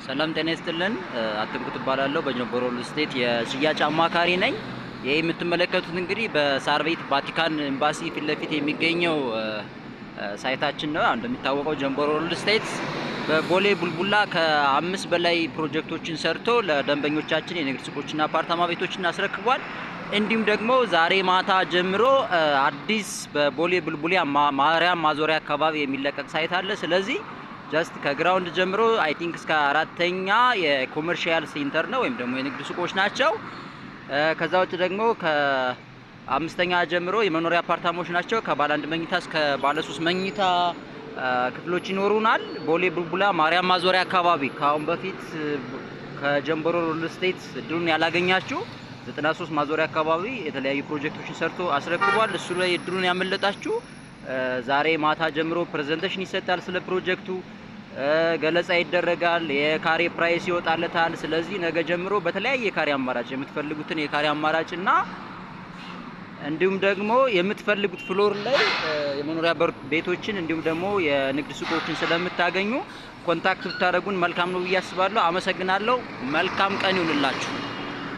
ሰላም ጤና ይስጥልን። አትንኩት እባላለሁ በጀንቦሮ ሪል ስቴት የሽያጭ አማካሪ ነኝ። ይሄ የምትመለከቱት እንግዲህ በሳር ቤት ቫቲካን ኤምባሲ ፊት ለፊት የሚገኘው ሳይታችን ነው። እንደሚታወቀው ጀንቦሮ ሪል ስቴት በቦሌ ቡልቡላ ከ5 በላይ ፕሮጀክቶችን ሰርቶ ለደንበኞቻችን የንግድ ሱቆችና አፓርታማ ቤቶችን አስረክቧል። እንዲሁም ደግሞ ዛሬ ማታ ጀምሮ አዲስ በቦሌ ቡልቡላ ማርያም ማዞሪያ አካባቢ የሚለቀቅ ሳይት አለ። ስለዚህ ጀስት ከግራውንድ ጀምሮ አይ ቲንክ እስከ 4ኛ የኮመርሻል ሴንተር ነው ወይም ደግሞ የንግድ ሱቆች ናቸው። ከዛ ውጭ ደግሞ ከ5ኛ ጀምሮ የመኖሪያ አፓርታማዎች ናቸው። ከባለ 1 መኝታ እስከ ባለ 3 መኝታ ክፍሎች ይኖሩናል። ቦሌ ቡልቡላ ማርያም ማዞሪያ አካባቢ ከአሁን በፊት ከጀንቦሮ ሪል ስቴት እድሉን ያላገኛችሁ 93 ማዞሪያ አካባቢ የተለያዩ ፕሮጀክቶችን ሰርቶ አስረክቧል። እሱ ላይ እድሉን ያመለጣችሁ ዛሬ ማታ ጀምሮ ፕሬዘንቴሽን ይሰጣል። ስለ ፕሮጀክቱ ገለጻ ይደረጋል። የካሬ ፕራይስ ይወጣለታል። ስለዚህ ነገ ጀምሮ በተለያየ የካሬ አማራጭ የምትፈልጉትን የካሬ አማራጭና እንዲሁም ደግሞ የምትፈልጉት ፍሎር ላይ የመኖሪያ ቤቶችን እንዲሁም ደግሞ የንግድ ሱቆችን ስለምታገኙ ኮንታክት ብታደርጉን መልካም ነው ብዬ አስባለሁ። አመሰግናለሁ። መልካም ቀን ይሁንላችሁ።